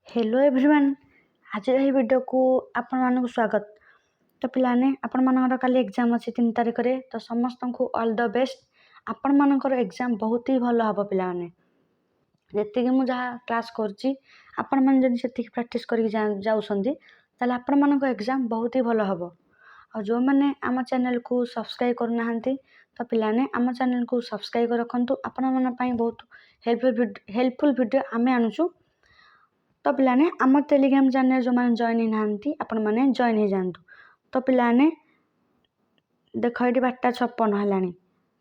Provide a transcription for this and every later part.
Hello everyone. आज यही video को आपण मानक स्वागत। तो पिलाने आपण मानकर काली एग्जाम अच्छी 3 तारिख रे, तो समस्त को ऑल द बेस्ट। आपण मानकर एग्जाम बहुत ही भल हम पिलाने जी मुझे क्लास करची आपण मैंने जब से प्राक्ट कर आपण मानक एग्जाम बहुत ही भल हम। और जो मैंने आम चैनल को सब्सक्राइब करना तो पिलाने आम चैनल को सब्सक्राइब रखु। आपण मन बहुत हेल्पफुल वीडियो आम आणुचु। तो पिलाने आम टेलीग्राम चैनल जो मैंने जॉइन होती आपण मैंने जॉइन हो जातु। तो पिलाने देख ये 12:56 है।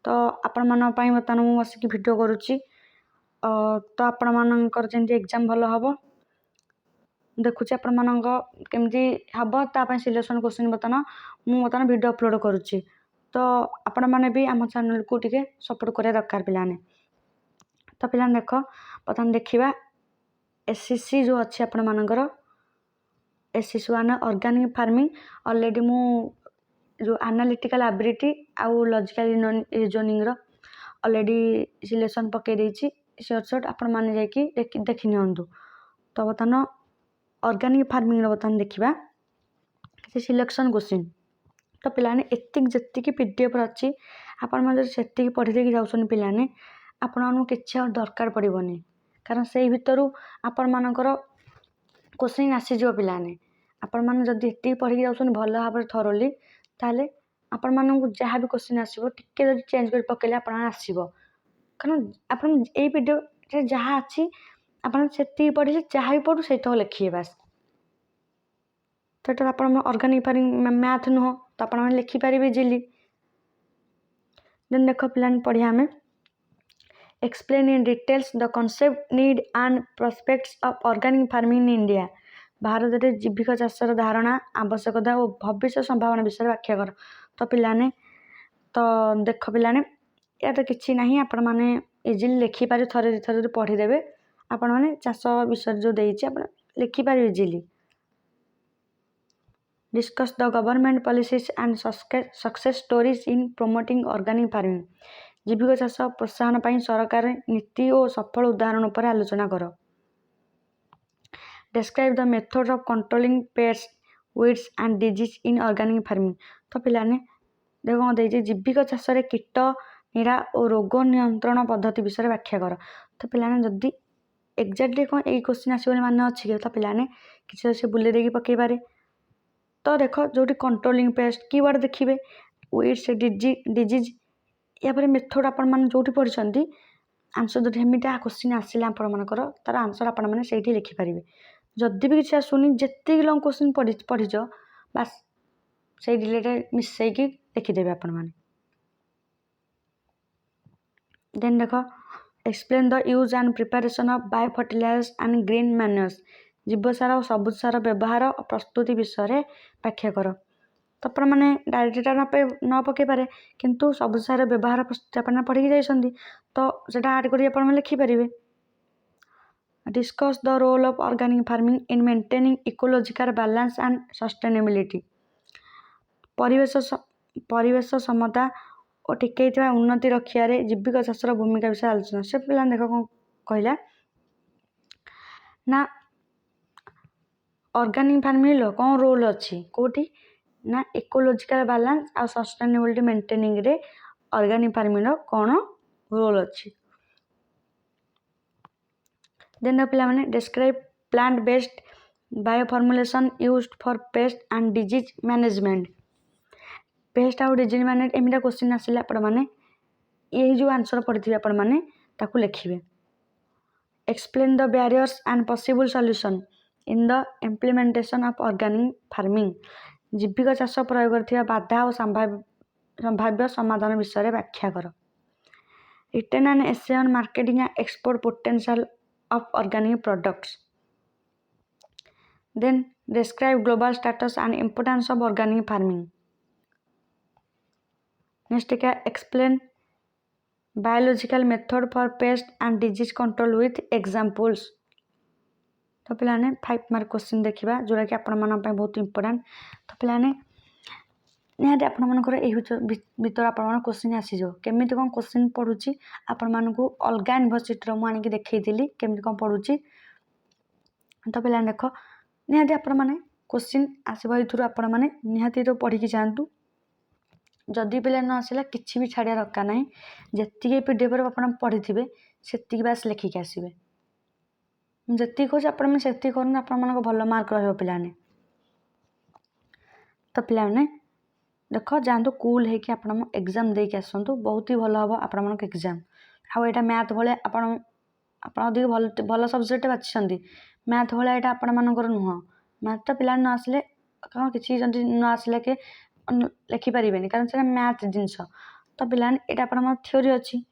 तो आपण मन बर्तमान मुझे बसिक भिड करुच्ची। तो आपण मानकर जमी एग्जाम भल हम देखुची आपण मान केमती हम ताप सिलेक्शन क्वेश्चन बर्तमान मुझे भिड अपलोड करुच्ची। तो आपण मैंने भी आम चैनल को टिके सपोर्ट करा दरकार पिलाने। तो पिला देख बर्तमान देखा एससीसी जो अच्छी आपण मानकर एससीसी 1 ऑर्गेनिक फार्मिंग ऑलरेडी मु जो एनालिटिकल एबिलिटी आउ लॉजिकल रीजनिंग रो ऑलरेडी सिलेक्शन पकई देछि। शॉर्ट आपण माने जाकि देखि नियंतु। तो बर्तमान ऑर्गेनिक फार्मिंग रो बर्तमान देखिबा कि सिलेक्शन क्वेश्चन। तो पिलाने एतिक जतिक पीडीएफ अच्छी आपण माने सेतिक पढ़ी देकी जाउछन पिलाने आपण मानु किछि और दरकार पड़िबोनी। कारण से भितर आपण मानकर क्वेश्चन आसीजो पिलाने आपण माने जदि एति पढ़ी जाउछन भल भाव थरोली ताले आपण मानकु जहाँ भी क्वेश्चन आसीबो टिके जदि चेंज कर पकेले आपण आसीबो। कारण आपण ए वीडियो रे जहाँ अछि आपण सेति पढ़ी जहाँ भी पढ़ू सेतो लिखिए बस। तो आपण ऑर्गेनिक फार्मिंग मैथ नुह तो आपण माने लिखि पारिबे इजीली। देन देखो पिलाने पढ़िया हमें explain in details the concept need and prospects of organic farming in India। Bharat में जीविका चाषर धारणा आवश्यकता और भविष्य संभावना विषय व्याख्या कर। तो पिलाने तो देख पिलाने या तो किसी ना आपण मैंने इजिली लिखिपारे थरे थरे पढ़ीदेवे आपण मैंने चाष विषय जो देती लिखिपारे easily. Discuss the government policies and success stories in promoting organic farming. जीविका चाष प्रोत्साहन पर सरकार नीति और सफल उदाहरण पर आलोचना कर। Describe the method of controlling paste weeds and disease in organic farming. तो पिलाने देखो देजी जीविका चाष कीट निरा और रोग नियंत्रण पद्धति विषय व्याख्या कर। तो पिलाने जदि एक्जाक्टली कौन यही क्वेश्चन आसो मान अच्छी तो पिलाने किसी से बुले देकी पकई पारे। तो देख जो कंट्रोलिंग पेस्ट कीवर्ड देखिए वीड्स डिजीज या मेथड आपण मैंने जो पढ़ी आंसर जो हेमिटा क्वेश्चन आसिला आपण मानकर तार आंसर आपण मैंने से लिखिपारे। जदि भी किसी आसुनी जितनी लंग क्वेश्चन पढ़ीच बास से रिलेटेड मिसैकी लिखिदेवे आपण मैंने। देन देख explain the use and preparation of bio fertilisers and green manures. जीवसार और सबुज सार व्यवहार और प्रस्तुति विषय व्याख्या कर। तो आप मैंने डायरेक्ट न पकई पारे किंतु सबुज सार व्यवहार प्रस्तुति आप पढ़ी जाइए तो सेटा आड कर लिखिपारे। Discuss the role of organic farming in maintaining ecological balance and sustainability. परिवेश समता और टिके उन्नति रखियारे जीविका चाषर भूमिका विषय आलोचना। से पिला देख कौन कहला ना ऑर्गेनिक फार्मिंग कौन रोल अच्छी कौटी ना इकोलॉजिकल बैलेंस और सस्टेनेबिलिटी मेंटेनिंग रे ऑर्गेनिक फार्मिंग कौन रोल अच्छी। देन पिला माने describe plant based bio formulation used for pest and disease management. Pest आउ डिजीज मैनेज एमिटा क्वेश्चन आसिले आपण माने यही जो आंसर पढ़ी आपण माने ताकू लिखिबे। Explain the barriers and possible solution in the implementation of organic farming. जीविका चाष प्रयोग करथिबा बाधा और संभाव्य समाधान विषय व्याख्या कर। Written and essay on marketing and export potential of organic products। Then describe global status and importance of organic farming। Next explain biological method for pest and disease control with examples। तो पिलाने 5 mark question देखिबा जोरा कि आपण मन पे बहुत important. तो पिलाने निहाती आपण मानकर एही भीतर आपण मन क्वेश्चन आसीजो केमिति कोन क्वेश्चन पढुची आपण मानकु अलगा यूनिवर्सिटी रो मु आनी कि देखैतिली केमिति कोन पढुची। तो पिला देख निहाती आपण मैंने क्वेश्चन आसब ये आपण मैंने निहाती तो पढ़ी जातु जदि पिला न आसला किसी भी छाड़िया दरकार ना जी पीडीएफ आप पढ़ी थे से बास लिखिकी आसवे जी कहे आप से कर आप भल मार्क रही तो पिलाने देख जातु कूल होकि आप एग्जाम देके आसतु बहुत ही भल हम आपण एग्जाम आईटा मैथ भाया आप अधिक भल भल सब्जेक्ट बाछी मैथ भाया यहाँ आपण मानकर नुह मैथ तो पिला न आसले कौन किसी जब न आसले कि लिखिपारे कारण से मैथ जिनस तो पिलाने यहाँ आप थ्योरी अच्छी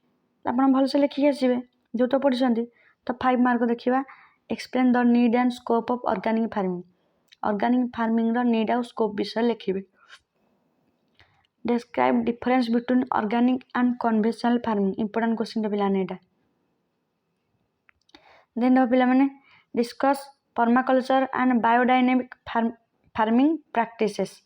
आप भलसे लिखिकी आसवे जो तो पढ़ी तो 5 मार्क देखा explain the need and scope of organic farming need और स्कोप विषय लिखे describe difference between organic and conventional farming important question to पिलाने एटा then पिला माने discuss permaculture and biodynamic farming practices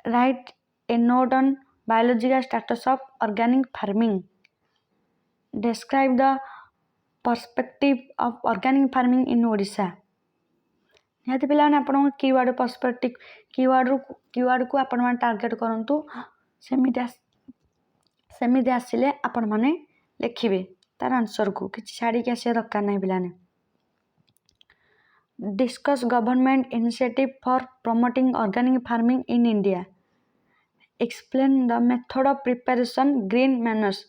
write a note on biological status of organic farming describe the perspective of organic farming in Odisha निहती पिलाने आपण keyword perspective keyword को आपण मैंने target करूँ सेमती आसिले आपण मैंने लिखिए तार आंसर को किसी छाड़ी आसा दरकार ना पिलाने discuss government initiative for promoting organic farming in India explain the method of preparation green manures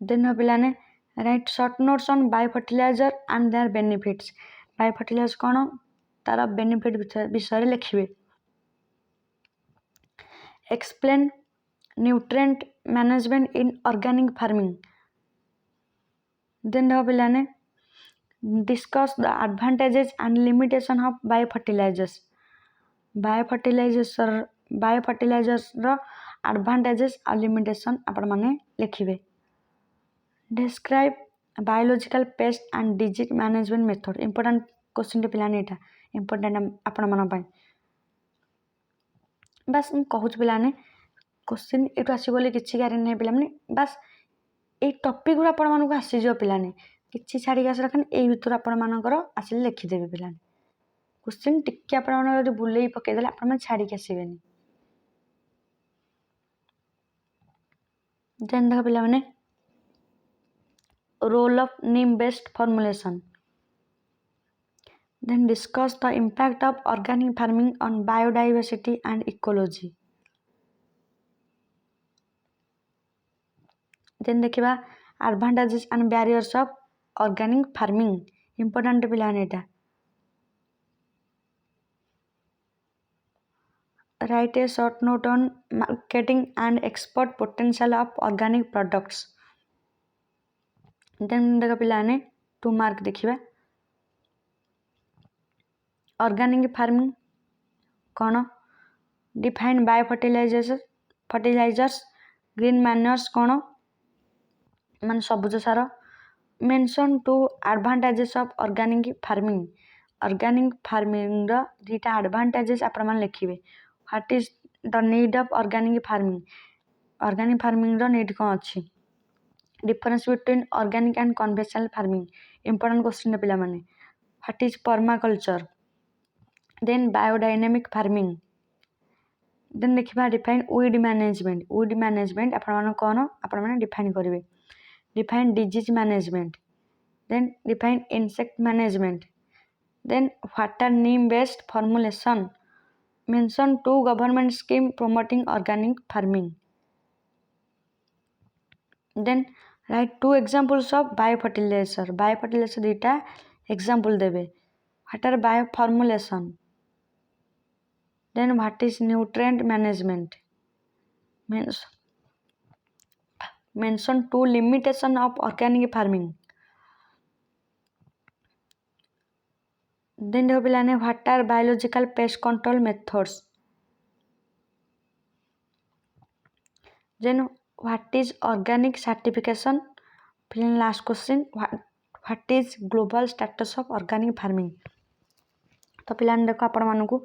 then पिलाने write short notes on bio fertiliser and their benefits bio fertiliser कौन तार बेनिफिट विषय लिखिए explain nutrient management in organic farming then पिलाने discuss the advantages and limitation of bio fertilisers advantages और limitation आपण माने लिखिए describe biological pest and disease management method important question पिलाने यहाँ इंपोर्टेंट आपण मन बस मुझे कहूँ पिलाने क्वेश्चन ये आसो किसी गारंटी नहीं पिलाने बस ये टॉपिक गुरा आपण मानक आसीज पिलाने किसी छाड़ी आस रखें यही भितर आपण मानकर आसिले लिखिदेवे पिलाने क्वेश्चन टिके आप बुले पकईदे आप छाड़ी आसबे देन देख पिला माने role of neem based formulation then discuss the impact of organic farming on biodiversity and ecology then देखिबा advantages and barriers of organic farming important पिलाने एटा write a short note on marketing and export potential of organic products then देख पिलाने 2 mark देखिबा organic farming कौन define bio fertilisers green manures कौन मान सबुज सार mention 2 advantages of organic farming दुटा एडवांटेजेस आपण मान लिखिबे what is the need of organic farming need कौन अच्छी difference between organic and conventional farming important question पिला माने what is permaculture then biodynamic farming then देखिबा डिफाइन वीड मैनेजमेंट आपण कौन आपण माने डिफाइन करेंगे define disease management then define insect management then what are neem based formulation mention 2 government scheme promoting organic farming then write 2 examples of bio fertiliser दुटा example देवे what are bio formulation then what is nutrient management mention 2 limitation of organic farming then देखो पिलाने what are biological pest control methods then what is organic certification फिर last question what is global status of organic farming तो पिलाने देखो आपण मानकु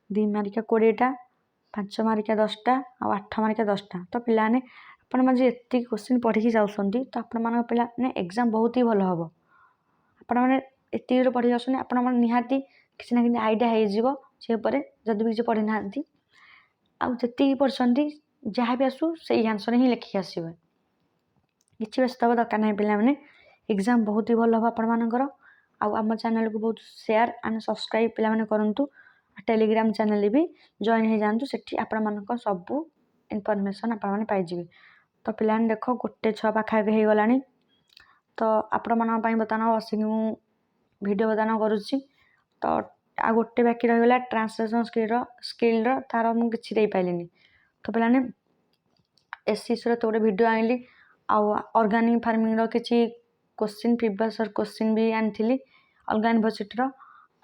2 मार्किया 20टा 5 मार्किया 10टा और 8 मार्किया 10टा तो पिलाने आपण माने एति क्वेश्चन पढ़ी जाउछंती तो आपण मान पिलाने एग्जाम बहुत ही भल हम ଆପଣମାନେ ଏତିକିରେ ପଢ଼ି ଆସୁନି, ଆପଣମାନେ ନିହାତି କିଛି ନା କିଛି ଆଇଡ଼ିଆ ହେଇଯିବ ସେ ଉପରେ ଯଦି ବି କିଛି ପଢ଼ିନାହାନ୍ତି। ଆଉ ଯେତିକି ପଢ଼ିଛନ୍ତି ଯାହା ବି ଆସୁ ସେଇ ଆନ୍ସର୍ ହିଁ ଲେଖିକି ଆସିବେ। କିଛି ବ୍ୟସ୍ତ ହେବା ଦରକାର ନାହିଁ ପିଲାମାନେ। ଏକ୍ଜାମ୍ ବହୁତ ହି ଭଲ ହେବ ଆପଣମାନଙ୍କର। ଆଉ ଆମ ଚ୍ୟାନେଲ୍କୁ ବହୁତ ସେୟାର ଆଣ୍ଡ ସବସ୍କ୍ରାଇବ୍ ପିଲାମାନେ କରନ୍ତୁ। ଟେଲିଗ୍ରାମ ଚ୍ୟାନେଲ୍ ବି ଜଏନ୍ ହେଇଯାଆନ୍ତୁ, ସେଠି ଆପଣମାନଙ୍କ ସବୁ ଇନଫର୍ମେସନ୍ ଆପଣମାନେ ପାଇଯିବେ। ତ ପିଲାମାନେ ଦେଖ 1:06 ପାଖାପାଖି ହେଇଗଲାଣି। ତ ଆପଣମାନଙ୍କ ପାଇଁ ବର୍ତ୍ତମାନ ବସିକି ମୁଁ ଭିଡ଼ିଓ ବର୍ତ୍ତମାନ କରୁଛି। ତ ଆଉ ଗୋଟେ ବାକି ରହିଗଲା ଟ୍ରାନ୍ସଲେସନ୍ ସ୍କିଲ୍ର, ତାର ମୁଁ କିଛି ଦେଇପାରିଲିନି। ତ ପିଲାମାନେ SCCର ତ ଗୋଟେ ଭିଡ଼ିଓ ଆଣିଲି, ଆଉ ଅର୍ଗାନିକ୍ ଫାର୍ମିଂର କିଛି କୋଶ୍ଚିନ୍ ପ୍ରିଭିୟସ୍ କୋଶ୍ଚିନ୍ ବି ଆଣିଥିଲି ଅଲଗା ୟୁନିଭର୍ସିଟିର।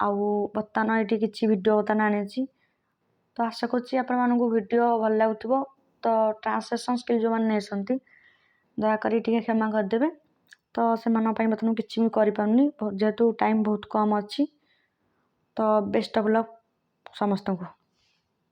ଆଉ ବର୍ତ୍ତମାନ ଏଠି କିଛି ଭିଡ଼ିଓ ବର୍ତ୍ତମାନ ଆଣିଛି। ତ ଆଶା କରୁଛି ଆପଣମାନଙ୍କୁ ଭିଡ଼ିଓ ଭଲ ଲାଗୁଥିବ। ତ ଟ୍ରାନ୍ସଲେସନ୍ ସ୍କିଲ୍ ଯେଉଁମାନେ ନେଇଛନ୍ତି ଦୟାକରି ଟିକେ କ୍ଷମା କରିଦେବେ। ତ ସେମାନଙ୍କ ପାଇଁ ବର୍ତ୍ତମାନ କିଛି ବି କରିପାରୁନି ଯେହେତୁ ଟାଇମ୍ ବହୁତ କମ୍ ଅଛି। ତ ବେଷ୍ଟ ଅଫ୍ ଲକ୍ ସମସ୍ତଙ୍କୁ।